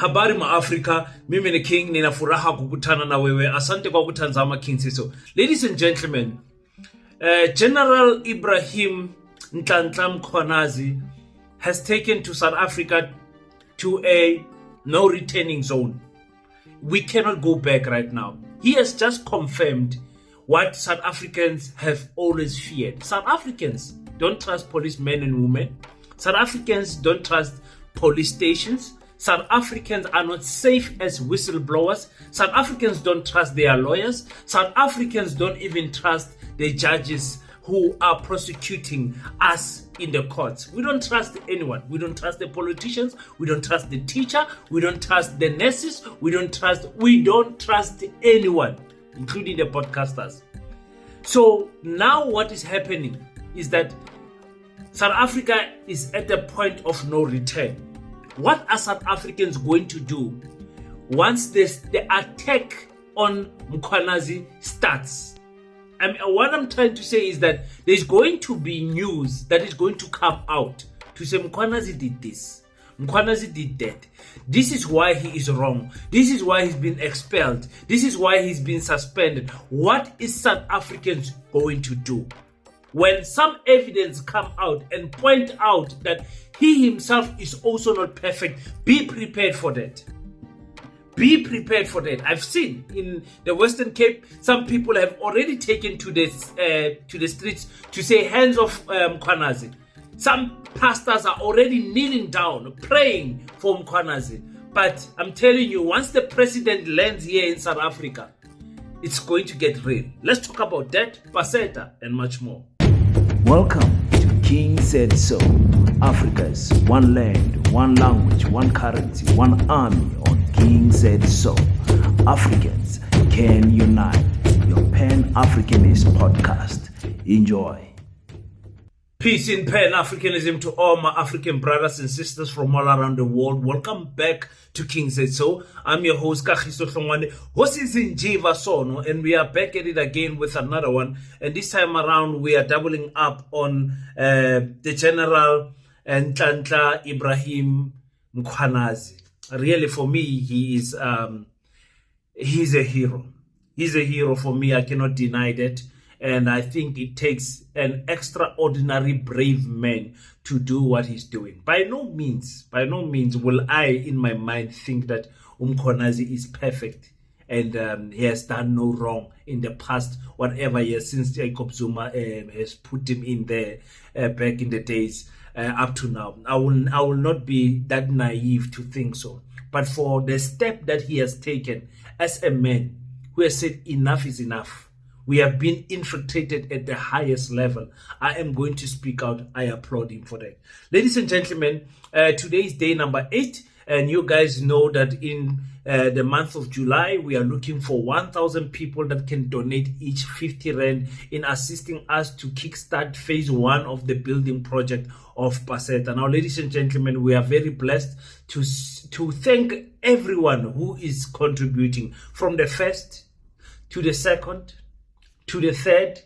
Habari ma Africa, mimi ni King, nina furaha kukutana na wewe. Asante kwa kutazama King Siso. Ladies and gentlemen, General Ibrahim Nhlanhla Mkhwanazi has taken to South Africa to a no returning zone. We cannot go back right now. He has just confirmed what South Africans have always feared. South Africans don't trust policemen and women. South Africans don't trust police stations. South Africans are not safe as whistleblowers. South Africans don't trust their lawyers. South Africans don't even trust the judges who are prosecuting us in the courts. We don't trust anyone. We don't trust the politicians. We don't trust the teacher. We don't trust the nurses. We don't trust anyone, including the podcasters. So now what is happening is that South Africa is at the point of no return. What are South Africans going to do once the attack on Mkhwanazi starts? What I'm trying to say is that there's going to be news that is going to come out to say Mkhwanazi did this, Mkhwanazi did that. This is why he is wrong. This is why he's been expelled. This is why he's been suspended. What is South Africans going to do? When some evidence come out and point out that he himself is also not perfect, be prepared for that. Be prepared for that. I've seen in the Western Cape, some people have already taken to the streets to say hands off Mkhwanazi. Some pastors are already kneeling down, praying for Mkhwanazi. But I'm telling you, once the president lands here in South Africa, it's going to get real. Let's talk about that, Paceta, and much more. Welcome to King Said So, Africa's one land, one language, one currency, one army on King Said So. Africans can unite. Your Pan-Africanist podcast. Enjoy. Peace in Pan-Africanism to all my African brothers and sisters from all around the world. Welcome back to King Said So. I'm your host, Kagiso Hlongwane. Hosizi Njiva Sono, and we are back at it again with another one. And this time around, we are doubling up on the General Nhlanhla Ibrahim Mkhwanazi. Really, for me, he's a hero. He's a hero for me. I cannot deny that. And I think it takes an extraordinary brave man to do what he's doing. By no means will I, in my mind, think that Mkhwanazi is perfect and he has done no wrong in the past, whatever years since Jacob Zuma has put him in there back in the days up to now. I will not be that naive to think so. But for the step that he has taken as a man who has said enough is enough, we have been infiltrated at the highest level, I am going to speak out. I applaud him for that. Ladies and gentlemen, today is day number 8. And you guys know that in the month of July, we are looking for 1,000 people that can donate each 50 Rand in assisting us to kickstart phase 1 of the building project of Paceta. Now, ladies and gentlemen, we are very blessed to thank everyone who is contributing from the first to the second, to the third,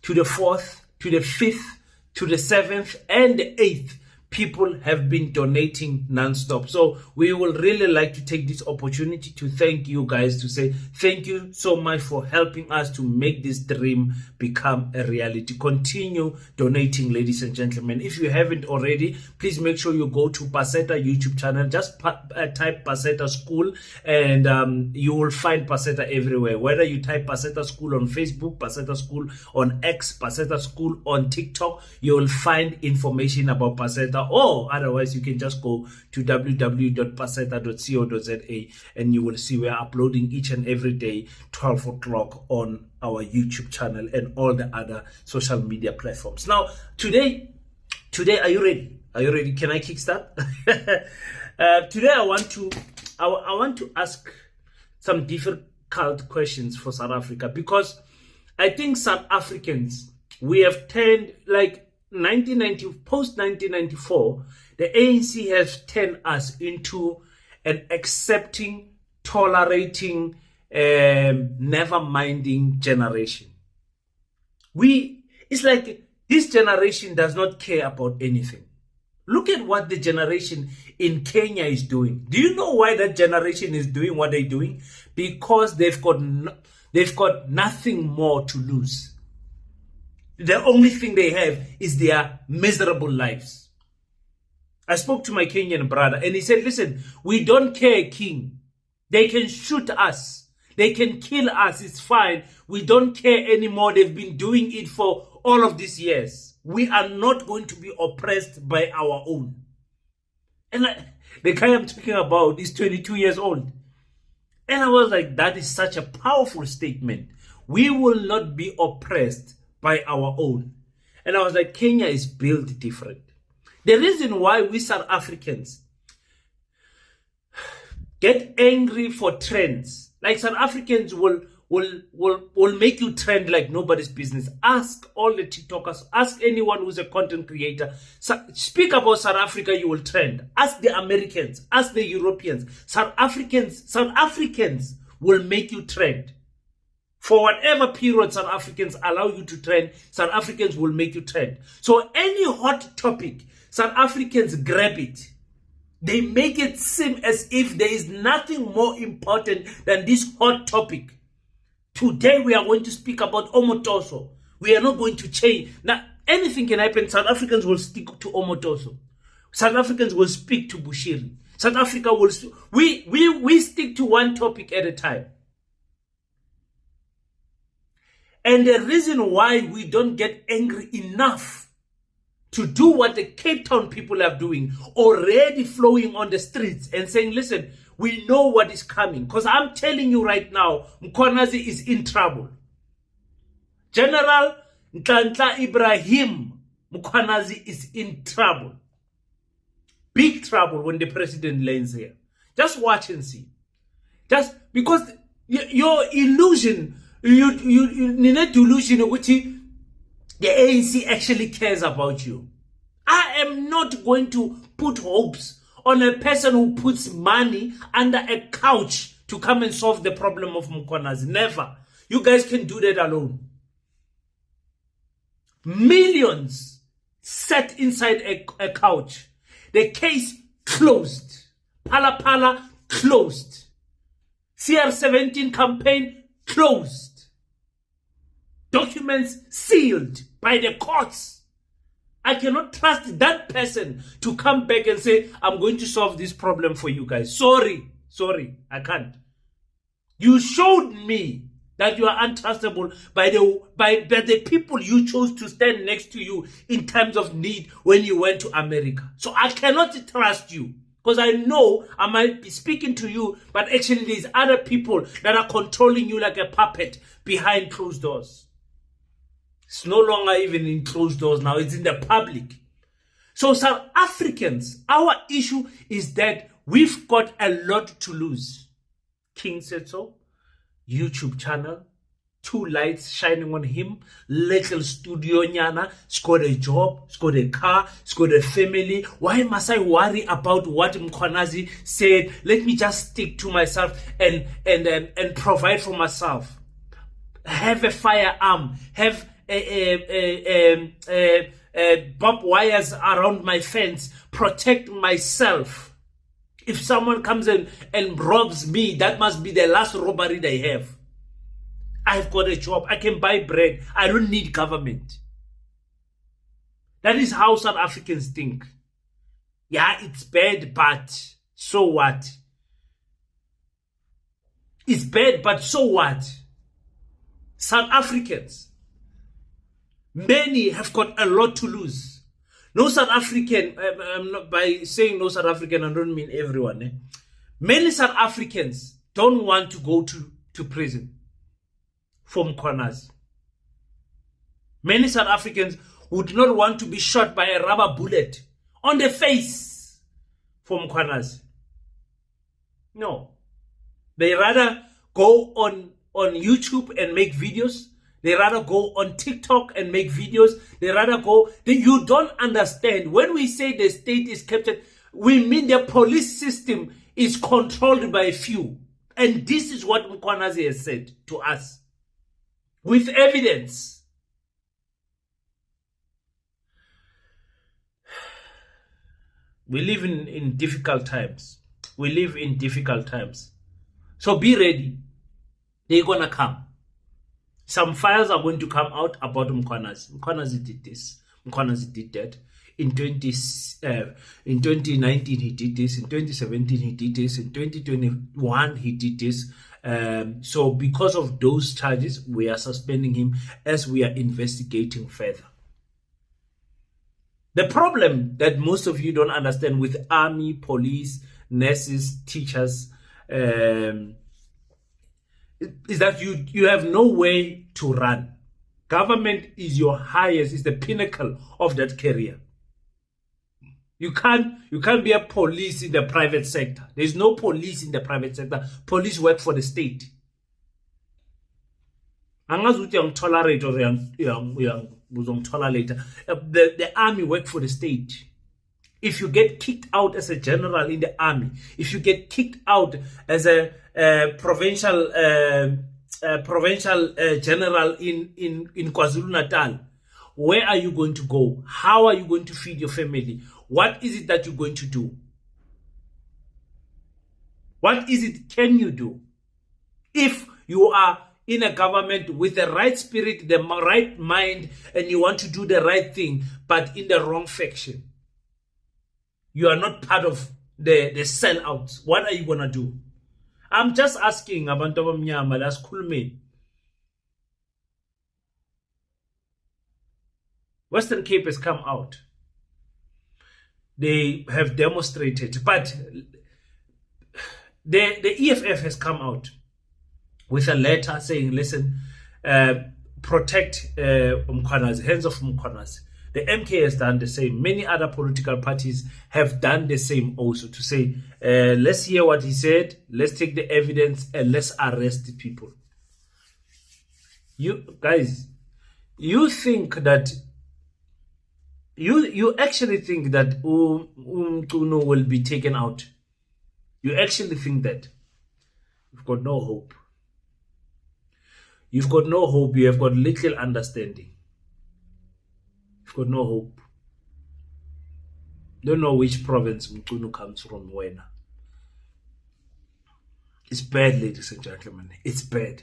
to the fourth, to the fifth, to the seventh, and the eighth. People have been donating non-stop. So we will really like to take this opportunity to thank you guys, to say thank you so much for helping us to make this dream become a reality. Continue donating, ladies and gentlemen. If you haven't already, please make sure you go to Paceta YouTube channel. Just type Paceta School and you will find Paceta everywhere. Whether you type Paceta School on Facebook, Paceta School on X, Paceta School on TikTok, you will find information about Paceta. Or otherwise, you can just go to www.paceta.co.za and you will see we are uploading each and every day, 12 o'clock on our YouTube channel and all the other social media platforms. Now, today, are you ready? Are you ready? Can I kickstart? Today, I want to ask some difficult questions for South Africa, because I think South Africans, we have turned like post 1994, the ANC has turned us into an accepting, tolerating, never minding generation. It's like this generation does not care about anything. Look at what the generation in Kenya is doing. Do you know why that generation is doing what they're doing? Because they've got nothing more to lose. The only thing they have is their miserable lives. I spoke to my Kenyan brother and he said, listen, we don't care, King. They can shoot us. They can kill us. It's fine. We don't care anymore. They've been doing it for all of these years. We are not going to be oppressed by our own. And the guy I'm talking about is 22 years old. And I was like, that is such a powerful statement. We will not be oppressed by our own. And I was like, Kenya is built different. The reason why we South Africans get angry for trends, like South Africans will make you trend like nobody's business. Ask all the TikTokers, ask anyone who's a content creator. Speak about South Africa, you will trend. Ask the Americans, ask the Europeans. South Africans will make you trend. For whatever period South Africans allow you to trend, South Africans will make you trend. So any hot topic, South Africans grab it. They make it seem as if there is nothing more important than this hot topic. Today we are going to speak about Omotoso. We are not going to change. Now, anything can happen. South Africans will stick to Omotoso. South Africans will speak to Bushiri. South Africa will... We stick to one topic at a time. And the reason why we don't get angry enough to do what the Cape Town people are doing, already flowing on the streets and saying, listen, we know what is coming. Because I'm telling you right now, Mkhwanazi is in trouble. General Nhlanhla Ibrahim Mkhwanazi is in trouble. Big trouble when the president lands here. Just watch and see. Just because your illusion, you need a delusion which the ANC actually cares about you. I am not going to put hopes on a person who puts money under a couch to come and solve the problem of Mkhwanazi. Never. You guys can do that alone. Millions sat inside a couch. The case closed. Pala Pala closed. CR17 campaign closed. Documents sealed by the courts. I cannot trust that person to come back and say, I'm going to solve this problem for you guys. Sorry, I can't. You showed me that you are untrustable by the people you chose to stand next to you in times of need when you went to America. So I cannot trust you because I know I might be speaking to you, but actually there's other people that are controlling you like a puppet behind closed doors. It's no longer even in closed doors now. It's in the public. So South Africans, our issue is that we've got a lot to lose. King said so. YouTube channel. 2 lights shining on him. Little studio nyana. He's got a job. He's got a car. He's got a family. Why must I worry about what Mkhwanazi said? Let me just stick to myself and provide for myself. Have a firearm. Have barbed wires around my fence, protect myself. If someone comes in and robs me, that must be the last robbery they have. I've got a job, I can buy bread, I don't need government. That is how South Africans think. Yeah, it's bad, but so what? It's bad, but so what? South Africans, many have got a lot to lose. No South African, by saying no South African, I don't mean everyone. Many South Africans don't want to go to prison for Mkhwanazi. Many South Africans would not want to be shot by a rubber bullet on the face for Mkhwanazi. No. They rather go on YouTube and make videos. They rather go on TikTok and make videos. They rather go... You don't understand. When we say the state is captured, we mean the police system is controlled by a few. And this is what Mkhwanazi has said to us. With evidence. We live in difficult times. We live in difficult times. So be ready. They're going to come. Some files are going to come out about Mkhwanazi. Mkhwanazi did this. Mkhwanazi did that. In 2019 he did this. In 2017 he did this. In 2021 he did this. So because of those charges, we are suspending him as we are investigating further. The problem that most of you don't understand with army, police, nurses, teachers, is that you have no way to run. Government is your highest, is the pinnacle of that career. You can't be a police in the private sector. There's no police in the private sector. Police work for the state. The army work for the state. If you get kicked out as a general in the army, if you get kicked out as a provincial general in KwaZulu-Natal, where are you going to go? How are you going to feed your family? What is it that you're going to do? What is it can you do? If you are in a government with the right spirit, the right mind, and you want to do the right thing, but in the wrong faction, you are not part of the sellouts. What are you going to do? I'm just asking abantu abamnyama, that's cool me. Western Cape has come out. They have demonstrated, but the EFF has come out with a letter saying, listen, protect Mkhwanazi, hands off Mkhwanazi. The MK has done the same. Many other political parties have done the same also, to say, let's hear what he said, let's take the evidence, and let's arrest the people. You guys, you think that you actually think that Umtuno will be taken out. You actually think that. You've got no hope. You've got no hope. You have got little understanding. You've got no hope. Don't know which province Mtuno comes from. When it's bad, ladies and gentlemen. It's bad.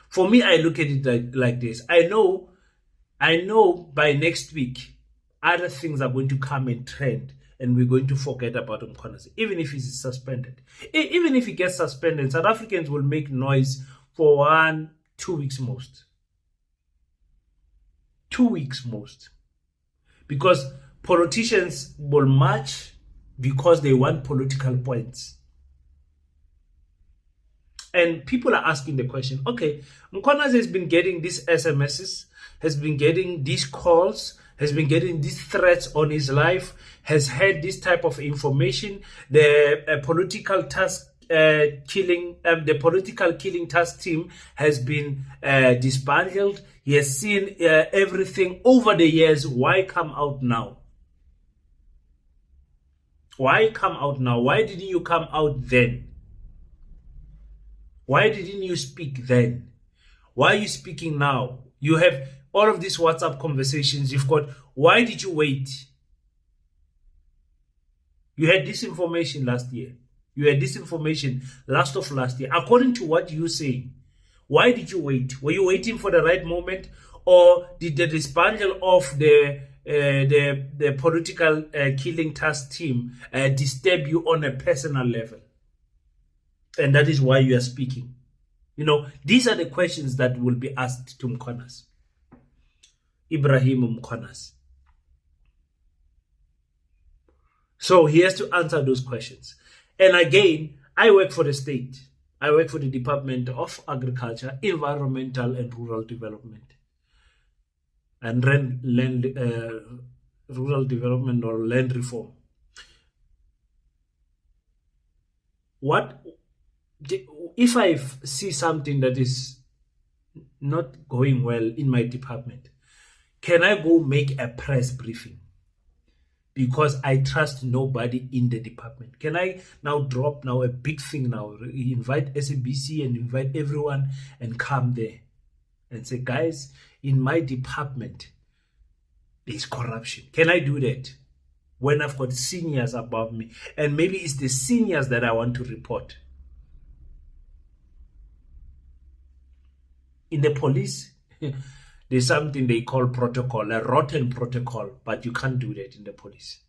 For me, I look at it like this. I know by next week, other things are going to come and trend, and we're going to forget about Mkhwanazi, even if he's suspended. Even if he gets suspended, South Africans will make noise for 1-2 weeks most. 2 weeks most. Because politicians will march because they want political points. And people are asking the question, okay, Mkhwanazi has been getting these SMSs, has been getting these calls, has been getting these threats on his life, has had this type of information. The political killing task team has been dismantled. He has seen everything over the years. Why come out now? Why come out now? Why didn't you come out then? Why didn't you speak then? Why are you speaking now? You have all of these WhatsApp conversations you've got. Why did you wait? You had this information last year. You had this information last year. According to what you say, why did you wait? Were you waiting for the right moment? Or did the disbandal of the political killing task team disturb you on a personal level? And that is why you are speaking. You know, these are the questions that will be asked to Mkhwanazi. Ibrahim Mkhwanazi. So he has to answer those questions. And again, I work for the state. I work for the Department of Agriculture, Environmental and Rural Development. And rural development or land reform. What if I see something that is not going well in my department? Can I go make a press briefing? Because I trust nobody in the department. Can I now drop a big thing now, invite SABC and invite everyone and come there and say, guys, in my department, there's corruption. Can I do that? when I've got seniors above me, and maybe it's the seniors that I want to report. In the police, there's something they call protocol, a rotten protocol, but you can't do that in the police.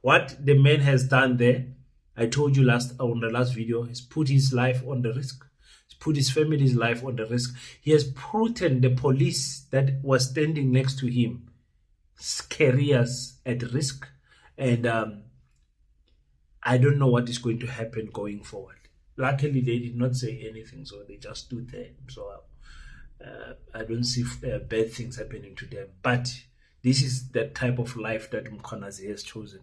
What the man has done there, I told you on the last video, has put his life on the risk. He's put his family's life on the risk. He has put the police that was standing next to him careers at risk, and I don't know what is going to happen going forward. Luckily, they did not say anything, so they just stood there. So I don't see bad things happening to them. But this is the type of life that Mkhwanazi has chosen.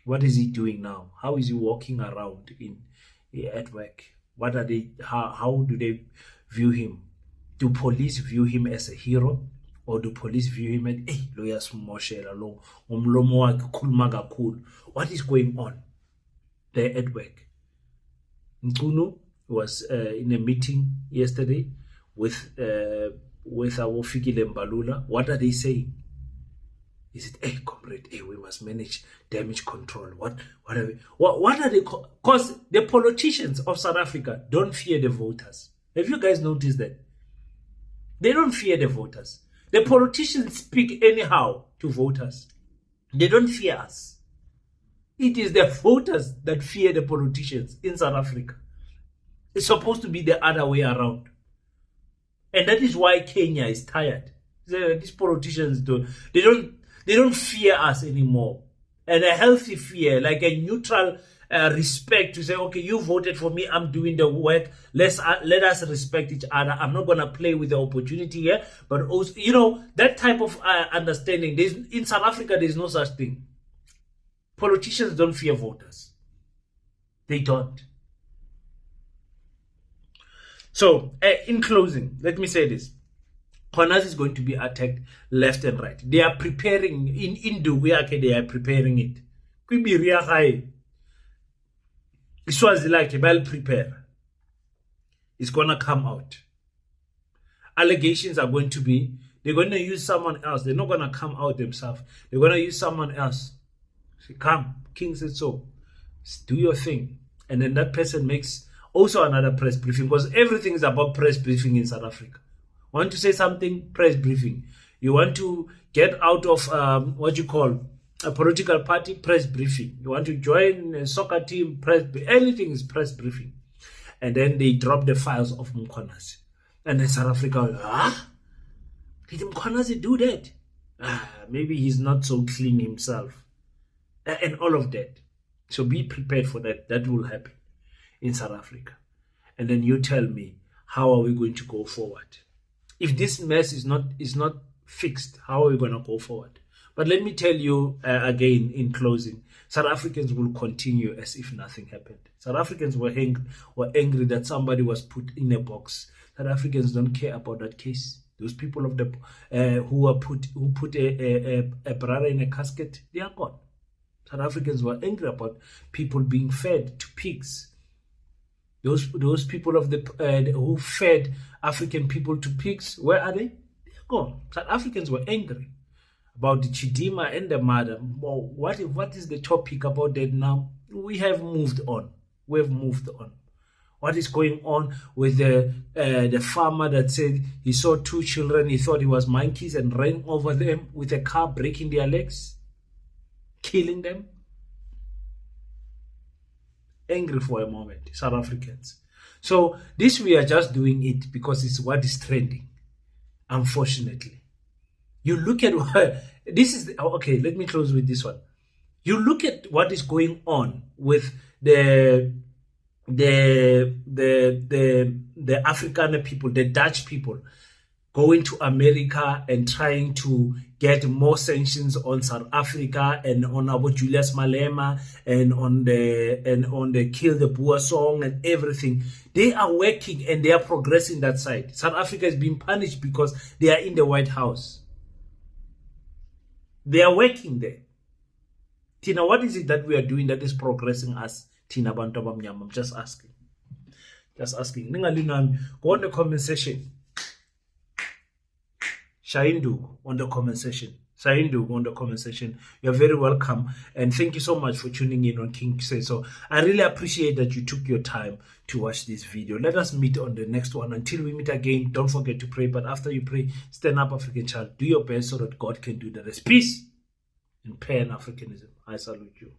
What is he doing now? How is he walking around at work? What are they? How do they view him? Do police view him as a hero? Or do police view him as, hey, lawyers from Moshela, what is going on there at work? Nkunu was in a meeting yesterday with our Fikile Mbalula. What are they saying? Is it, hey, comrade, hey, we must manage damage control? What are they? Because the politicians of South Africa don't fear the voters. Have you guys noticed that? They don't fear the voters. The politicians speak anyhow to voters. They don't fear us. It is the voters that fear the politicians in South Africa. It's supposed to be the other way around. And that is why Kenya is tired. These politicians they don't fear us anymore. And a healthy fear, like a neutral respect to say, okay, you voted for me, I'm doing the work. Let us respect each other. I'm not gonna play with the opportunity here, but also, that type of understanding. In South Africa, there's no such thing. Politicians don't fear voters. They don't. So, in closing, let me say this. Mkhwanazi is going to be attacked left and right. They are preparing, in Indugu, they are preparing it. Well prepare. It's going to come out. Allegations are going to be, they're going to use someone else. They're not going to come out themselves. They're going to use someone else. Say, come, King said so. Do your thing. And then that person makes also another press briefing, because everything is about press briefing in South Africa. Want to say something? Press briefing. You want to get out of what you call a political party? Press briefing. You want to join a soccer team? Anything is press briefing. And then they drop the files of Mkhwanazi. And then South Africa, did Mkhwanazi do that? Maybe he's not so clean himself. And all of that. So be prepared for that. That will happen in South Africa. And then you tell me, how are we going to go forward? If this mess is not fixed, how are we going to go forward? But let me tell you again in closing, South Africans will continue as if nothing happened. South Africans were angry that somebody was put in a box. South Africans don't care about that case. Those people of the who put a brother in a casket, they are gone. South Africans were angry about people being fed to pigs. Those people of the who fed African people to pigs, where are they? They're gone. South Africans were angry about the Chidima and the mother. Well, what is the topic about that now? We have moved on. What is going on with the farmer that said he saw two children, he thought it was monkeys, and ran over them with a car, breaking their legs, killing them? Angry for a moment, South Africans. So this, we are just doing it because it's what is trending, unfortunately. You look at what this is. Okay, let me close with this one. You look at what is going on with the Afrikaner people, the Dutch people, going to America and trying to get more sanctions on South Africa and on Abu Julius Malema and on the Kill the Boer song and everything. They are working and they are progressing that side. South Africa is being punished because they are in the White House. They are working there. Tina, what is it that we are doing that is progressing us? Tina Bantu Mnyama, I'm just asking. Just asking. Go on the comment section. Shaindu on the comment section. Sahindu on the comment section. You're very welcome. And thank you so much for tuning in on King Said So. I really appreciate that you took your time to watch this video. Let us meet on the next one. Until we meet again, don't forget to pray. But after you pray, stand up, African child. Do your best so that God can do the rest. Peace and Pan-Africanism. I salute you.